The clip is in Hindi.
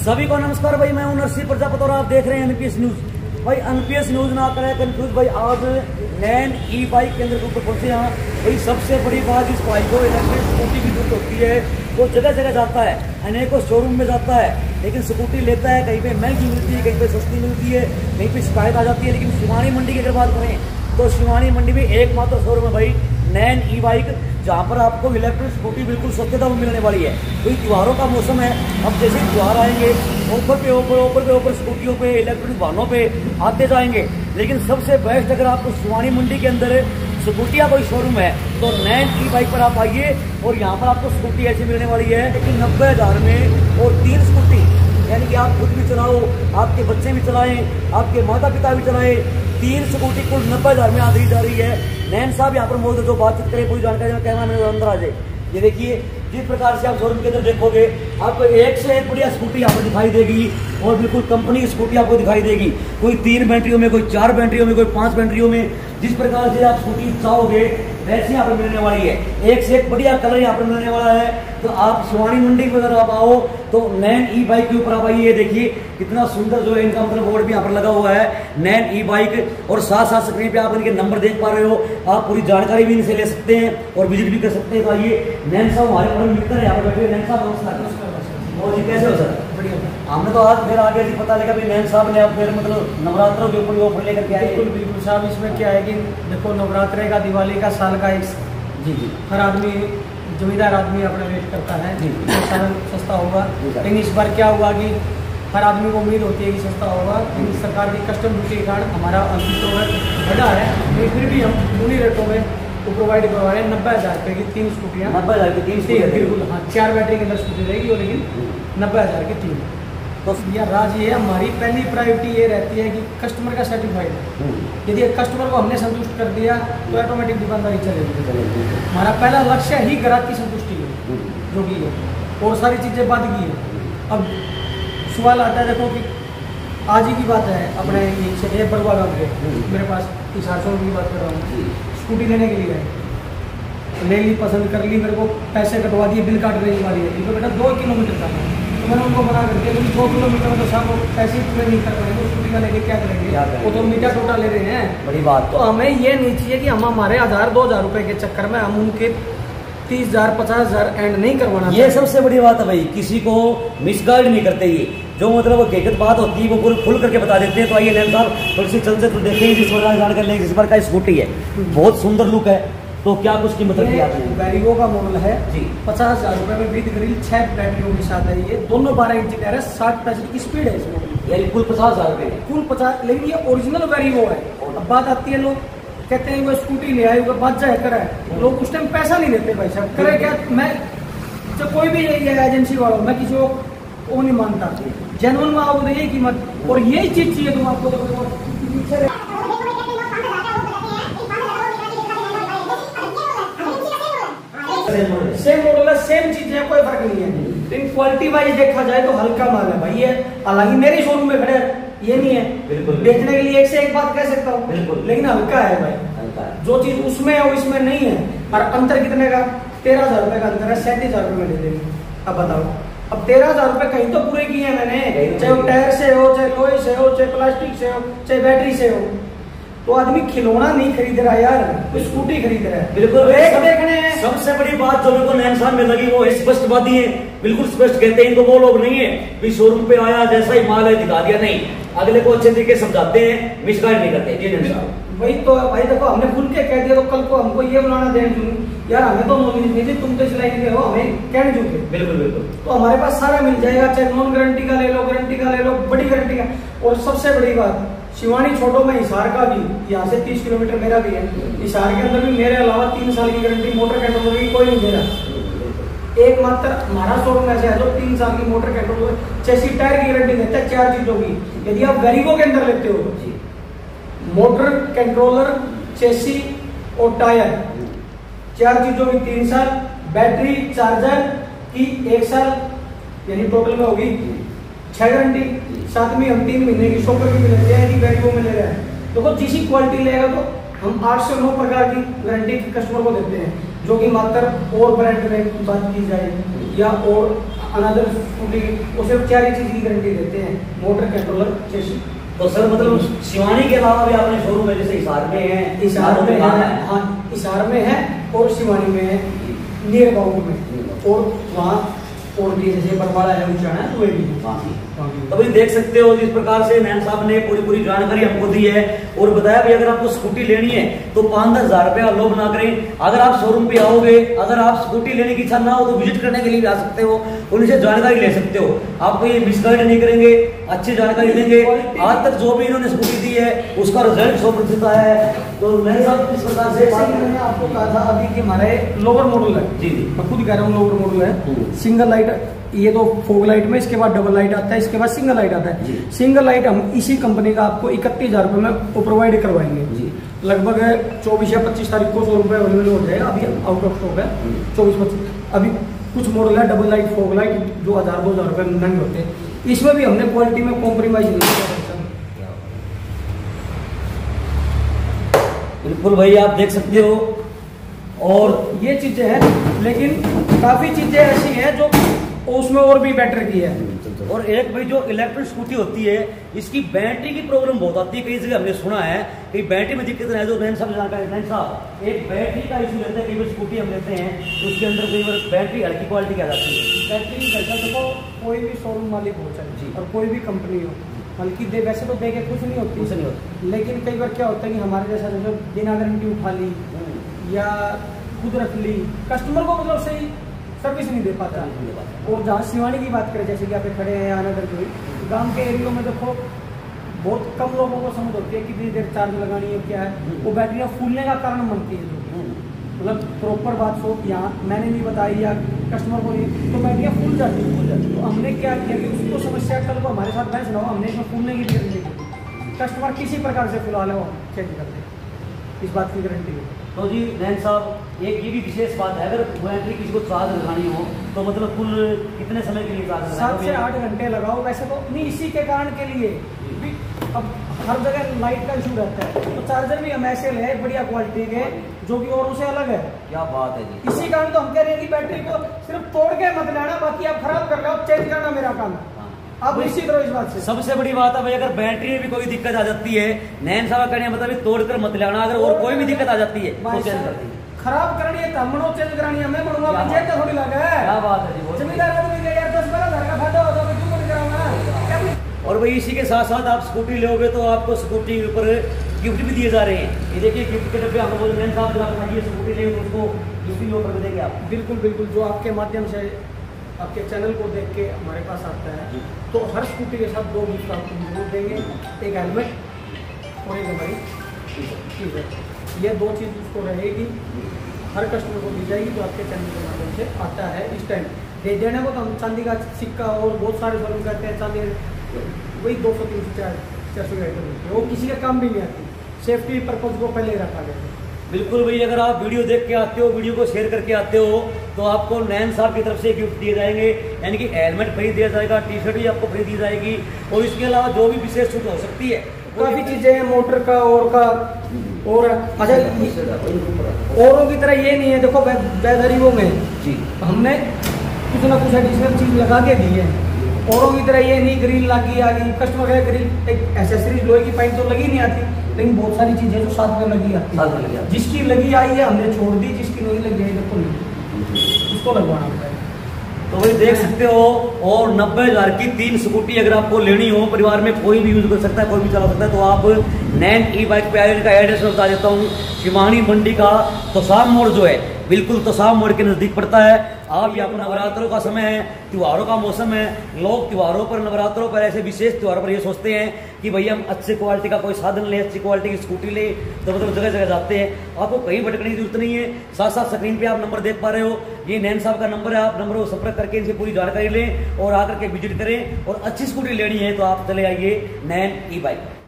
सभी को नमस्कार भाई, मैं हूं नरसिंह प्रजापति और आप देख रहे हैं एनपीएस न्यूज। भाई एनपीएस न्यूज ना करें कंफ्यूज। भाई आज नैन ई बाइक केंद्र के ऊपर पहुंचे हैं। भाई सबसे बड़ी बात, इस बाइक को इलेक्ट्रिक स्कूटी की जरूरत होती है। वो जगह जगह जाता है, अनेकों शोरूम में जाता है, लेकिन स्कूटी लेता है, कहीं पे महंगी मिलती है, कहीं पे सस्ती मिलती है, कहीं पे शिकायत आ जाती है। लेकिन शिवानी मंडी की अगर बात करें तो शिवानी मंडी में एकमात्र शोरूम है भाई नैन ई बाइक, जहाँ पर आपको इलेक्ट्रिक स्कूटी बिल्कुल सस्ते दाम मिलने वाली है। कोई त्योहारों का मौसम है, अब जैसे त्योहार आएंगे ऑफर पे स्कूटियों पे, इलेक्ट्रिक वाहनों पे आते जाएंगे। लेकिन सबसे बेस्ट अगर आपको शिवानी मंडी के अंदर स्कूटी का कोई शोरूम है तो नैन ई बाइक पर आप आइए और यहाँ पर आपको स्कूटी ऐसी मिलने वाली है लेकिन 90,000 में, और 3 स्कूटी, यानी कि आप खुद भी चलाओ, आपके बच्चे भी चलाएं, आपके माता पिता भी चलाएं। 3 स्कूटी कुल 90,000 में दी जा रही है। नैन साहब यहाँ पर मौजूद, जो बातचीत करें पूरी जानकारी में कैमरा में अंदर आ जाए। ये देखिए, जिस प्रकार से आप शोरूम के अंदर देखोगे आपको एक से एक बढ़िया स्कूटी आपको दिखाई देगी और बिल्कुल कंपनी की स्कूटी आपको दिखाई देगी। कोई 3 बैटरियों में, कोई 4 बैटरियों में, कोई 5 बैटरियों में, जिस प्रकार से आप स्कूटी चाहोगे वैसे यहाँ पर मिलने वाली है। एक से एक बढ़िया कलर यहाँ पर मिलने वाला है। तो आप शिवानी मंडी में अगर आप आओ तो नैन ई बाइक के ऊपर आप आइए। देखिए कितना सुंदर जो है इनका मतलब बोर्ड भी यहाँ पर लगा हुआ है, नैन ई बाइक, और साथ साथ स्क्रीन पे आप इनके नंबर देख पा रहे हो। आप पूरी जानकारी भी इनसे ले सकते हैं और विजिट भी कर सकते हैं। तो आइए, नैन साहब हमारे बड़े मित्र हैं, यहाँ पर बैठे। नैन साहब नमस्कार। और जी कैसे हो सर? बढ़िया। हमने तो आज फिर आगे पता लगा भी नैन साहब ने अब फिर मतलब नवरात्रों के ऊपर ऑफर लेकर के आए। बिल्कुल साहब, इसमें क्या है कि देखो नवरात्रे का, दिवाली का, साल का एक जी हर आदमी, जमींदार आदमी अपना वेट करता है सस्ता होगा। लेकिन इस बार क्या हुआ कि हर आदमी को उम्मीद होती है कि सस्ता होगा, लेकिन सरकार की कस्टम ड्यूटी के कारण हमारा बढ़ा है, लेकिन फिर भी हम उन्हीं रेटों में वो प्रोवाइड करवा रहे हैं। 90,000 रुपये की 3 स्कूटियाँ। 90,000 की 3 बिल्कुल, हाँ 4 बैटरी के अंदर स्कूटी रहेगी, लेकिन 90,000 की 3। तो यह राज ये है, हमारी पहली प्रायोरिटी ये रहती है कि कस्टमर का सेटिस्फाइड है। यदि कस्टमर को हमने संतुष्ट कर दिया तो ऑटोमेटिक दुकानदारी चलेगी। हमारा पहला लक्ष्य ही ग्राहक की संतुष्टि है, जो कि है, और सारी चीज़ें बाद की है। अब सवाल आता है, देखो कि आज ही की बात है, अपने ये बड़वा गाँव के मेरे पास 400 की बात कर रहा हूँ, स्कूटी लेने के लिए है, ले ली, पसंद कर ली, मेरे को पैसे कटवा दिए, बिल काट रही वाली है, क्योंकि बेटा 2 किलोमीटर का है। तो मैंने उनको मना कर दिया, क्योंकि 2 किलोमीटर में तो साहब पैसे पूरे नहीं कर पाएंगे, स्कूटी का लेके क्या करेंगे, वो तो मीटर टोटा ले रहे हैं। बड़ी बात। तो हमें ये नहीं चाहिए कि हम हमारे 1,000-2,000 रुपये के चक्कर में हम उनके 30,000-50,000 एंड नहीं करवाना। ये सबसे बड़ी बात है भाई, किसी को मिसगाइड नहीं करते। ये जो मतलब हकीकत बात होती है वो पूरी खुल करके बता देते हैं। तो आइए नैन साहब थोड़ी सी चलते तो देखें जिस प्रकार जानकारी लेंगे। जिस प्रकार का स्कूटी है, बहुत सुंदर लुक है, तो क्या कुछ कीमत रखी है आपने? वैरिगो का मॉडल है जी, 50,000 रुपये में विद ग्रिल, 6 बैटरियों के साथ है। ये दोनों 12 इंच टायर है, 60-65 की स्पीड है इसमें, यानी कुल 50,000 रुपये, कुल 50। लेकिन ये ओरिजिनल वैरिगो है। अब बात आती है, लोग कहते हैं वो स्कूटी ले आए, बात जाए करे, लोग उस टाइम पैसा नहीं देते भाई साहब। करे क्या, मैं जब कोई भी एजेंसी वाला, मैं किसी को वो नहीं मानता, जेन्युइन में आओ तो यही कीमत और यही चीज चाहिए तुम आपको। सेम मॉडल है, सेम चीज है, कोई फर्क नहीं है। लेकिन क्वालिटी वाइज देखा जाए तो हल्का माल है भाई ये। हालांकि मेरे शोरूम में खड़े ये नहीं है, बिल्कुल बेचने के लिए एक से एक बात कह सकता हूँ, बिल्कुल, लेकिन हल्का है भाई, हल्का है। जो चीज उसमें है वो इसमें नहीं है। और अंतर कितने का? 13,000 रुपये का अंतर है, 37,000 रुपये में दे देंगे। अब बताओ, अब 13,000 रुपये कहीं तो पूरे किए हैं मैंने, चाहे वो टायर से हो, चाहे लोहे से हो, चाहे प्लास्टिक से हो, चाहे बैटरी से हो। तो आदमी खिलौना नहीं खरीद रहा यार, कोई स्कूटी खरीद रहा है। बिल्कुल देखने हैं। सबसे बड़ी बात जो मेरे को नैन साहब में लगी वो स्पष्टवादी है, बिल्कुल स्पष्ट कहते हैं। इनको वो लोग नहीं है भी शोरूम पे आया जैसा ही माल है दिखा दिया, नहीं, अगले को अच्छे तरीके समझाते हैं, मिसगाइड नहीं करते। जी नैन साहब, वही तो भाई, देखो हमने खुल के कह दिया तो कल को हमको ये बुलाना दें यार, हमें तो नॉलेज नहीं थी, तुम तो सिलाई नहीं हो, हमें कहने चुके। बिल्कुल बिल्कुल। तो हमारे पास सारा मिल जाएगा, चाहे नॉन गारंटी का ले लो, गारंटी का ले लो, बड़ी गारंटी का। और सबसे बड़ी बात, शिवानी छोटो में हिसार का भी, यहाँ से 30 किलोमीटर मेरा भी है, हिसार के अंदर भी मेरे अलावा 3 साल की गारंटी मोटर कंट्रोलर की कोई नहीं दे रहा। एकमात्र हमारा शोरूम ऐसे है जो 3 साल की मोटर कंट्रोलर, चेसी टायर की गारंटी देता है 4 चीजों की। यदि आप वैरिगो के अंदर लेते हो, मोटर कंट्रोलर, चेसी और टायर, 4 चीजों की 3 साल, बैटरी चार्जर की 1 साल, यानी टोटल में होगी 6 गारंटी। साथ में हम 3 महीने की शॉपर की भी लेते हैं, यदि वैरिगो में ले रहे हैं। देखो जिसी क्वालिटी लेगा तो हम 8 से 9 प्रकार की गारंटी कस्टमर को देते हैं, जो कि मात्र और ब्रांड में बात की जाए या और अनदर स्कूटी वो सिर्फ 4 ही चीज की गारंटी देते हैं, मोटर, कंट्रोलर, चेसिस। तो सर मतलब शिवानी के अलावा भी आपने शोरूम में जैसे हिसार में है, हिसार में है, हाँ हिसार में है और शिवानी में है, नियर अबाउट में, और वहाँ और भी जैसे बरवाड़ा है, उचाना है, तो भी तो भाई देख सकते हो जिस प्रकार से नैन साहब ने पूरी जानकारी हमको दी है और बताया भाई अगर आपको स्कूटी लेनी है तो 5-10 हजार रुपया लोभ ना करें। अगर आप शोरूम पे आओगे, अगर आप स्कूटी लेने की इच्छा ना हो तो विजिट करने के लिए भी आ सकते हो, उनसे जानकारी ले सकते हो। आपको ये मिसगाइड नहीं करेंगे, अच्छी जानकारी देंगे। आज तक जो भी इन्होंने स्कूटी दी है उसका रिजल्ट 100% आया है। तो मैंने साहब इस प्रकार से मैंने आपको कहा था अभी कि हमारे लोअर मॉडल है, जी मैं खुद कह रहा हूँ लोअर मॉडल है, सिंगल लाइट, ये तो फोग लाइट में, इसके बाद डबल लाइट आता है, इसके बाद सिंगल लाइट आता है। सिंगल लाइट हम इसी कंपनी का आपको 31,000 रुपये में प्रोवाइड करवाएंगे जी। लगभग 24 या 25 तारीख को शोरूम पे अवेलेबल हो जाएगा, अभी आउट ऑफ स्टॉक है 24-25। अभी कुछ मॉडल है डबल लाइट, फोग लाइट जो 1,000-2,000 रुपये महंगे होते हैं, इसमें भी हमने क्वालिटी में कॉम्प्रोमाइज नहीं किया। बिल्कुल भाई आप देख सकते हो, और ये चीजें हैं, लेकिन काफी चीजें ऐसी हैं जो उसमें और भी बेटर की है। और एक भाई जो इलेक्ट्रिक स्कूटी होती है इसकी बैटरी की प्रॉब्लम बहुत आती है, कई जगह हमने सुना है कि बैटरी में दिक्कत है। जो नैन साहब एक बैटरी का इशू रहता है, कई बार स्कूटी हम लेते हैं तो उसके अंदर कई बार बैटरी हल्की क्वालिटी की आ जाती है। बैटरी जैसा देखो कोई भी शोरूम मालिक हो चाहे जी, और कोई भी कंपनी हो, हल्की दे वैसे तो दे के कुछ नहीं होती, लेकिन कई बार क्या होता है कि हमारे जैसा जैसे बिना गारंटी उठा ली या खुद रख ली, कस्टमर को मतलब सही सर्विस नहीं दे पाता। और जहाँ शिवानी की बात करें, जैसे कि आप खड़े हैं अनदर कोई गांव के एरिया में, देखो बहुत कम लोगों को समझ होती है कितनी देर चार्ज लगानी है, क्या है वो बैटरियाँ फूलने का कारण बनती है। मतलब प्रॉपर बात सो यहाँ मैंने नहीं बताई या कस्टमर को नहीं, तो बैटरियाँ फूल जाती है। तो हमने क्या किया कि उसको समस्या कल को हमारे साथ बहस ना हो, हमने इसमें फूलने की गारंटी दी, कस्टमर किसी प्रकार से फुला ले वो चेंज करते, इस बात की गारंटी है। तो जी नैन साहब एक ये भी विशेष बात है, अगर बैटरी किसी को चार्ज लगानी हो तो मतलब कुल कितने समय के लिए चार्ज 7 से 8 घंटे लगाओ वैसे तो नहीं, इसी के कारण के लिए भी अब हर जगह लाइट का इशू रहता है, तो चार्जर भी हम ऐसे ले बढ़िया क्वालिटी के जो कि और उसे अलग है। क्या बात है जी, इसी कारण तो हम कह रहे हैं कि बैटरी को सिर्फ तोड़ के मत लाना, बाकी आप खराब कर लो, चेंज करना मेरा काम है, आप निश्चित रहो इस बात से। सबसे बड़ी बात है भाई अगर बैटरी में भी कोई दिक्कत आ जाती है, नैन साहब कहने मतलब तोड़कर मत लाना, अगर और कोई भी दिक्कत आ जाती है तो चेंज कर दी, खराब करनी है तमनो चेंज करानी है, मैं बनूंगा पंचायत का थोड़ी लगा है। क्या बात है जी, जमींदार आदमी के यार 10-12 हजार का फायदा होता है, क्यों नहीं कराऊंगा। और भाई इसी के साथ साथ आप स्कूटी लोगे तो आपको स्कूटी के ऊपर गिफ्ट भी दिए जा रहे हैं। ये देखिए गिफ्ट के डब्बे हम बोल नैन साहब जब आप ये स्कूटी लेंगे तो उसको गिफ्ट भी ऑफर देंगे आप। बिल्कुल बिल्कुल, जो आपके माध्यम से आपके चैनल को देख के हमारे पास आता है तो हर स्कूटी के साथ 2 गिफ्ट आपको जरूर देंगे, एक हेलमेट और एक हमारी ठीक है, ये 2 चीज़ उसको रहेगी, हर कस्टमर को दी जाएगी जो आपके चैनल के माध्यम से आता है। इस टाइम दे देने को तो हम चांदी का सिक्का और बहुत सारे शोरूम कहते हैं चांदी, वही 200-300-400 आइटम होती है, वो किसी का काम भी नहीं आती, सेफ्टी पर्पज को पहले ही रखा गया है। बिल्कुल भाई, अगर आप वीडियो देख के आते हो, वीडियो को शेयर करके आते हो तो आपको नैन साहब की तरफ से गिफ्ट दिए जाएंगे, यानी कि हेलमेट फ्री दिया जाएगा, टी-शर्ट भी आपको फ्री दी जाएगी, और इसके अलावा जो भी विशेष छूट हो सकती है काफी चीजें हैं मोटर का और अच्छा औरों की तरह ये नहीं है। देखो गरीबों में जी हमने कुछ ना कुछ एडिशनल चीज लगा के दी है, औरों की तरह ये नहीं ग्रिल लगी आ गई, कस्टमर का ग्रिल एक एसेसरीज लोहे की पाइप तो लगी नहीं आती, लेकिन बहुत सारी चीजें जो साथ में लगी आती है, जिसकी लगी आई है हमने छोड़ दी, जिसकी नहीं लगी आई देखो नहीं उसको लगवाना होता है। तो भाई देख सकते हो, और 90,000 की 3 स्कूटी अगर आपको लेनी हो, परिवार में कोई भी यूज कर सकता है, कोई भी चला सकता है, तो आप नैन ई बाइक पे आए। इनका एड्रेस बता देता हूँ, शिवानी मंडी का तोसाम मोड़ जो है बिल्कुल तोसाम मोड़ के नजदीक पड़ता है। आप यहाँ पर नवरात्रों का समय है, त्योहारों का मौसम है, लोग त्योहारों पर, नवरात्रों पर, ऐसे विशेष त्योहारों पर ये सोचते हैं कि भैया हम अच्छे क्वालिटी का कोई साधन ले, अच्छी क्वालिटी की स्कूटी ले, तो मतलब जगह जगह जाते हैं। आपको कहीं भटकने की जरूरत नहीं है, साथ साथ स्क्रीन पे आप नंबर देख पा रहे हो, ये नैन साहब का नंबर है, आप नंबर को संपर्क करके इनसे पूरी जानकारी लें और आकर के विजिट करें, और अच्छी स्कूटी लेनी है तो आप चले आइए नैन ई बाइक।